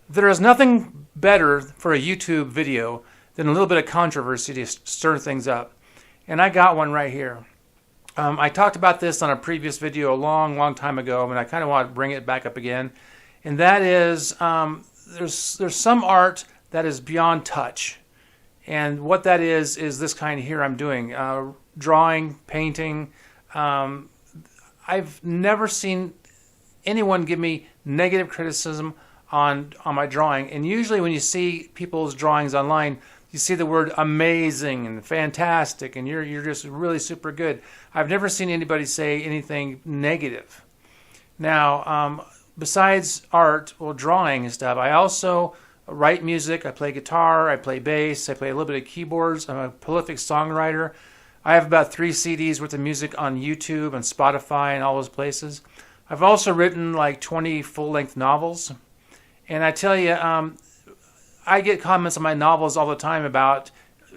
There is nothing better for a YouTube video than a little bit of controversy to stir things up. And I got one right here. I talked about this on a previous video a long time ago, and I kind of want to bring it back up again. And that is, there's some art that is beyond touch. And what that is this kind here I'm doing. Drawing, painting. I've never seen anyone give me negative criticism on my drawing. And usually when you see people's drawings online, you see the word amazing and fantastic, and you're just really super good. I've never seen anybody say anything negative. Now, besides art, well, drawing and stuff, I also write music. I play guitar, I play bass, I play a little bit of keyboards. I'm a prolific songwriter. I have about 3 CDs worth of music on YouTube and Spotify and all those places. I've also written like 20 full-length novels. And I tell you, I get comments on my novels all the time about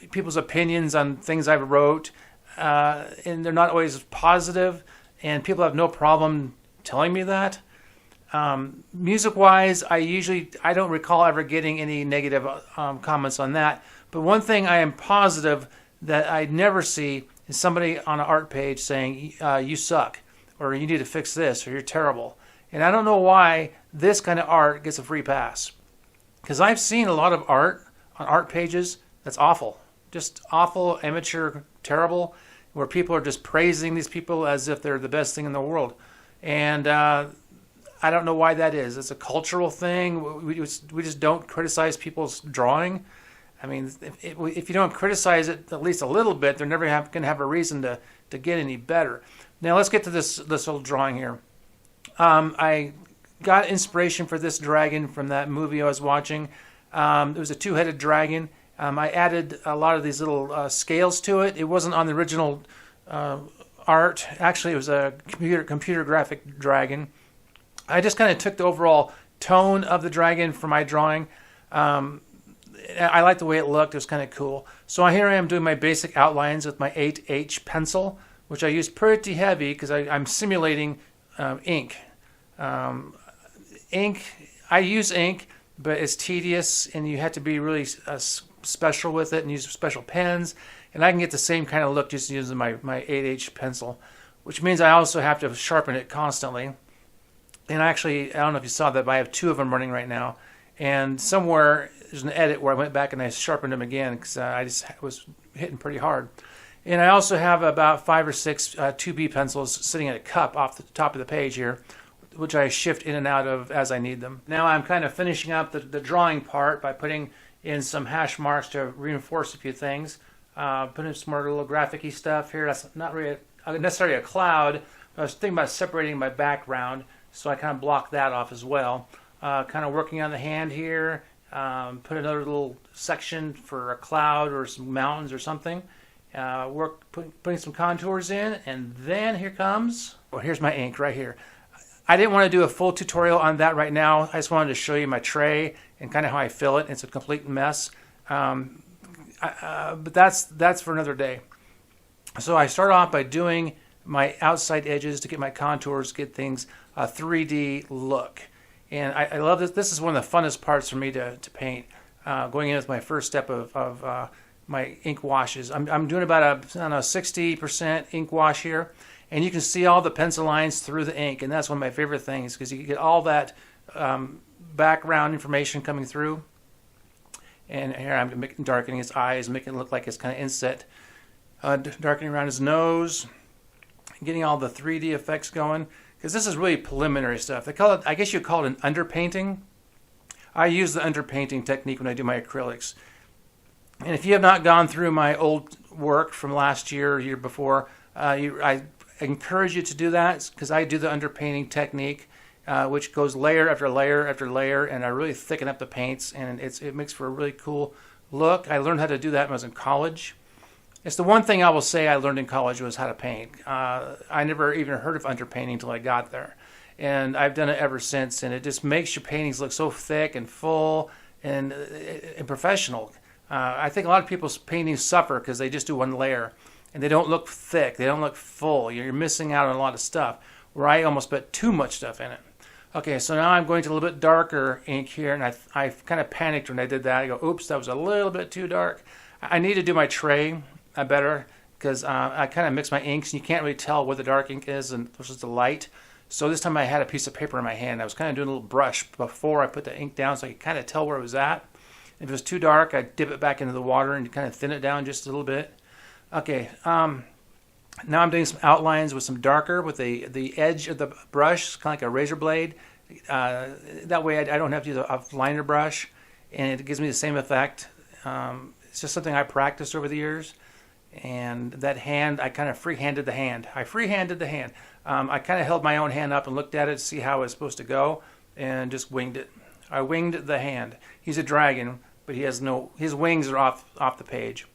people's opinions on things I wrote, and they're not always positive, and people have no problem telling me that. Music-wise, I don't recall ever getting any negative comments on that. But one thing I am positive that I never see is somebody on an art page saying, you suck, or you need to fix this, or you're terrible. And I don't know why this kind of art gets a free pass. Because I've seen a lot of art on art pages that's awful. Just awful, amateur, terrible, where people are just praising these people as if they're the best thing in the world. And I don't know why that is. It's a cultural thing. We just don't criticize people's drawing. I mean, if you don't criticize it at least a little bit, they're never going to have a reason to get any better. Now let's get to this little drawing here. I got inspiration for this dragon from that movie I was watching. It was a 2-headed dragon. I added a lot of these little scales to it. It wasn't on the original art. Actually, it was a computer graphic dragon. I just kind of took the overall tone of the dragon for my drawing. I liked the way it looked. It was kind of cool. So here I am doing my basic outlines with my 8H pencil, which I use pretty heavy because I'm simulating ink. I use ink, but it's tedious, and you have to be really special with it and use special pens. And I can get the same kind of look just using my 8H pencil, which means I also have to sharpen it constantly. And actually, I don't know if you saw that, but I have 2 of them running right now. And somewhere there's an edit where I went back and I sharpened them again because I just was hitting pretty hard. And I also have about 5 or 6 2B pencils sitting in a cup off the top of the page here, which I shift in and out of as I need them. Now I'm kind of finishing up the drawing part by putting in some hash marks to reinforce a few things. Putting some more little graphic-y stuff here. That's not really necessarily a cloud, but I was thinking about separating my background, so I kind of block that off as well. Kind of working on the hand here. Put another little section for a cloud or some mountains or something. Putting some contours in, and then here comes, well, here's my ink right here. I didn't want to do a full tutorial on that right now. I just wanted to show you my tray and kind of how I fill it. It's a complete mess. But that's for another day. So I start off by doing my outside edges to get my contours, get things a 3D look. And I love this. This is one of the funnest parts for me to paint. Going in with my first step of my ink washes. I'm doing about a 60% ink wash here. And you can see all the pencil lines through the ink. And that's one of my favorite things because you get all that background information coming through. And here I'm darkening his eyes, making it look like it's kind of inset. Darkening around his nose. Getting all the 3D effects going. Because this is really preliminary stuff. They call it, I guess you call it an underpainting. I use the underpainting technique when I do my acrylics. And if you have not gone through my old work from last year or year before, I encourage you to do that because I do the underpainting technique, which goes layer after layer after layer, and I really thicken up the paints, and it makes for a really cool look. I learned how to do that when I was in college. It's the one thing I will say I learned in college was how to paint. I never even heard of underpainting until I got there. And I've done it ever since, and it just makes your paintings look so thick and full and professional. I think a lot of people's paintings suffer because they just do one layer, and they don't look thick, they don't look full. You're missing out on a lot of stuff, where I almost put too much stuff in it. Okay, so now I'm going to a little bit darker ink here, and I kind of panicked when I did that. I go, oops, that was a little bit too dark. I need to do my tray better because I kind of mix my inks, and you can't really tell where the dark ink is and versus the light. So this time I had a piece of paper in my hand. I was kind of doing a little brush before I put the ink down so I could kind of tell where it was at. If it was too dark, I'd dip it back into the water and kind of thin it down just a little bit. Okay, now I'm doing some outlines with some darker with the edge of the brush, kind of like a razor blade. That way I don't have to use a liner brush, and it gives me the same effect. It's just something I practiced over the years. And that hand, I kind of freehanded the hand. I kind of held my own hand up and looked at it to see how it was supposed to go, and just winged it. I winged the hand. He's a dragon, but his wings are off the page.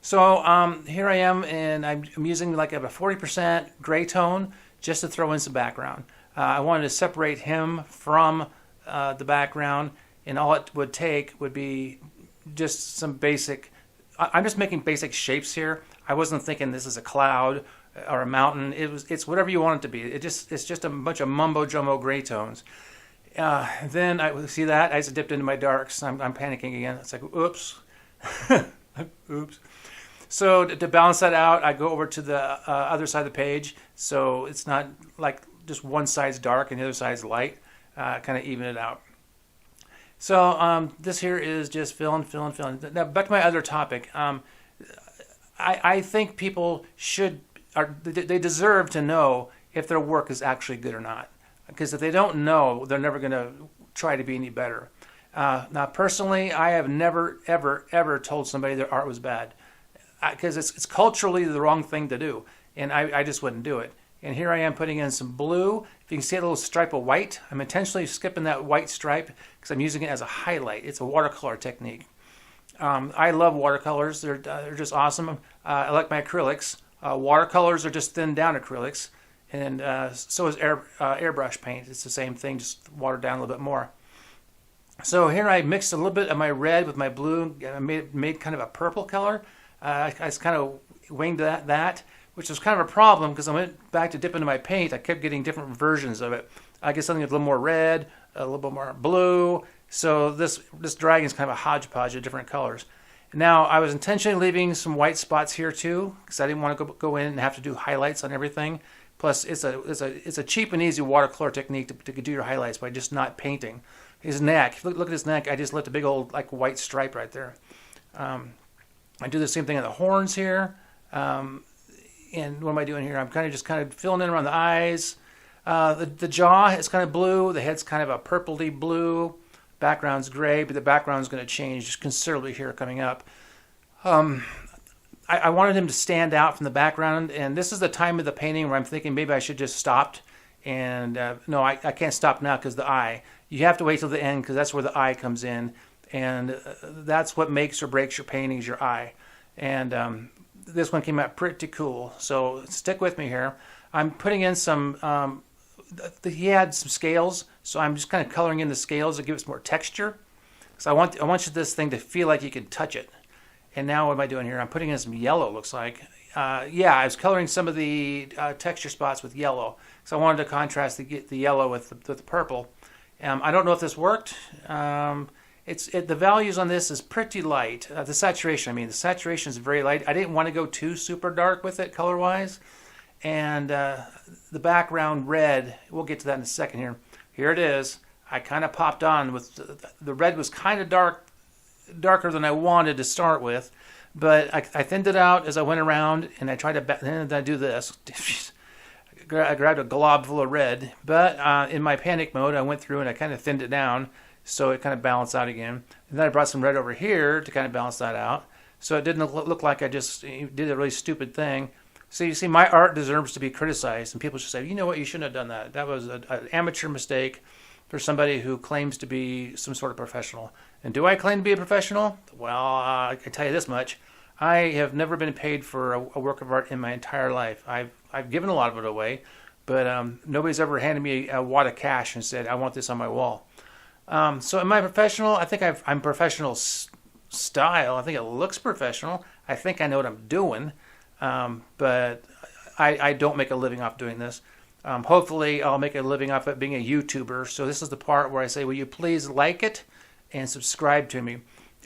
So here I am, and I'm using like a 40% gray tone just to throw in some background. I wanted to separate him from the background, and all it would take would be just some basic. I'm just making basic shapes here. I wasn't thinking this is a cloud or a mountain. It's whatever you want it to be. It's just a bunch of mumbo jumbo gray tones. Then I see that I just dipped into my darks. I'm panicking again. It's like oops, oops. So to balance that out, I go over to the other side of the page, so it's not like just one side's dark and the other side's light. Kind of even it out. So this here is just filling. Now back to my other topic. I think people they deserve to know if their work is actually good or not. Because if they don't know, they're never going to try to be any better. Now personally, I have never, ever told somebody their art was bad. Because it's culturally the wrong thing to do. And I just wouldn't do it. And here I am putting in some blue. If you can see a little stripe of white, I'm intentionally skipping that white stripe because I'm using it as a highlight. It's a watercolor technique. I love watercolors. They're just awesome. I like my acrylics. Watercolors are just thinned down acrylics. And so is airbrush paint. It's the same thing, just watered down a little bit more. So here I mixed a little bit of my red with my blue. I made kind of a purple color. I just kind of winged that, which was kind of a problem because I went back to dip into my paint. I kept getting different versions of it. I get something with a little more red, a little bit more blue. So this dragon is kind of a hodgepodge of different colors. Now I was intentionally leaving some white spots here too because I didn't want to go in and have to do highlights on everything. Plus, it's a cheap and easy watercolor technique to do your highlights by just not painting. His neck, look at his neck. I just left a big old like white stripe right there. I do the same thing on the horns here. And what am I doing here? I'm kind of filling in around the eyes. The jaw is kind of blue. The head's kind of a purpley blue. Background's gray, but the background's going to change considerably here coming up. I wanted him to stand out from the background, and this is the time of the painting where I'm thinking maybe I should just stopped. And no, I can't stop now because the eye. You have to wait till the end because that's where the eye comes in, and that's what makes or breaks your paintings, your eye. And this one came out pretty cool, so stick with me here. I'm putting in some. He had some scales, so I'm just kind of coloring in the scales to give it some more texture. So I want this thing to feel like you can touch it. And now what am I doing here? I'm putting in some yellow, looks like. Yeah, I was coloring some of the texture spots with yellow. So I wanted to contrast the yellow with the purple. I don't know if this worked. The values on this is pretty light. The saturation is very light. I didn't want to go too super dark with it color-wise. And the background red, we'll get to that in a second here. Here it is. I kind of popped on with the red was kind of darker than I wanted to start with, but I thinned it out as I went around, and I tried to then I do this. I grabbed a glob full of red, but in my panic mode, I went through and I kind of thinned it down so it kind of balanced out again. And then I brought some red over here to kind of balance that out, so it didn't look like I just did a really stupid thing. So you see, my art deserves to be criticized, and people should say, you know what, you shouldn't have done that. That was an amateur mistake for somebody who claims to be some sort of professional. And do I claim to be a professional? Well, I can tell you this much. I have never been paid for a work of art in my entire life. I've given a lot of it away, but nobody's ever handed me a wad of cash and said, I want this on my wall. So am I professional? I think I'm professional style. I think it looks professional. I think I know what I'm doing, but I don't make a living off doing this. Hopefully, I'll make a living off it being a YouTuber. So this is the part where I say, will you please like it and subscribe to me?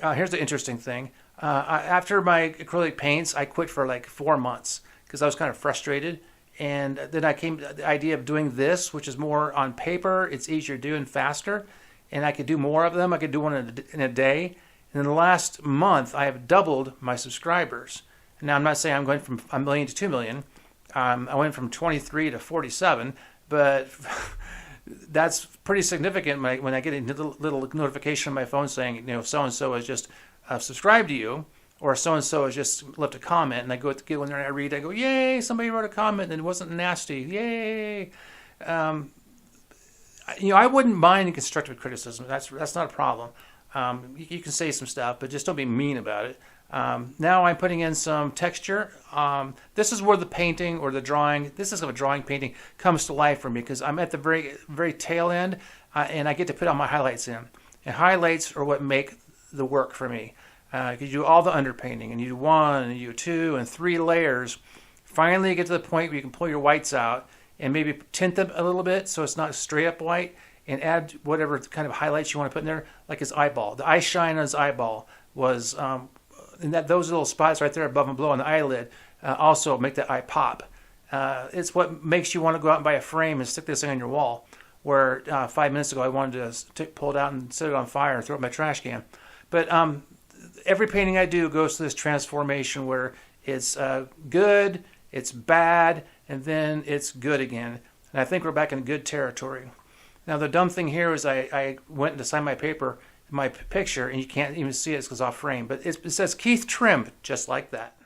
Here's the interesting thing. After my acrylic paints, I quit for like 4 months because I was kind of frustrated. And then I came to the idea of doing this, which is more on paper. It's easier to do and faster. And I could do more of them. I could do one in a day. And in the last month, I have doubled my subscribers. Now, I'm not saying I'm going from 1 million to 2 million. I went from 23 to 47, but that's pretty significant when I get a little notification on my phone saying, so-and-so has just subscribed to you, or so-and-so has just left a comment, and I go get when I read, I go, yay, somebody wrote a comment and it wasn't nasty, yay. I wouldn't mind constructive criticism. That's not a problem. You can say some stuff, but just don't be mean about it. Now I'm putting in some texture. This is where the painting or the drawing, this is a drawing painting, comes to life for me because I'm at the very, very tail end, and I get to put all my highlights in. And highlights are what make the work for me. You do all the underpainting, and you do 1, and you do 2, and 3 layers. Finally, you get to the point where you can pull your whites out and maybe tint them a little bit so it's not straight up white, and add whatever kind of highlights you want to put in there, like his eyeball. The eye shine on his eyeball was, and those little spots right there above and below on the eyelid also make that eye pop. It's what makes you want to go out and buy a frame and stick this thing on your wall, where 5 minutes ago I wanted to pull it out and set it on fire and throw it in my trash can. But every painting I do goes through this transformation where it's good, it's bad, and then it's good again. And I think we're back in good territory. Now, the dumb thing here is I went to sign my paper, my picture, and you can't even see it because it's off frame. But it says Keith Trim, just like that.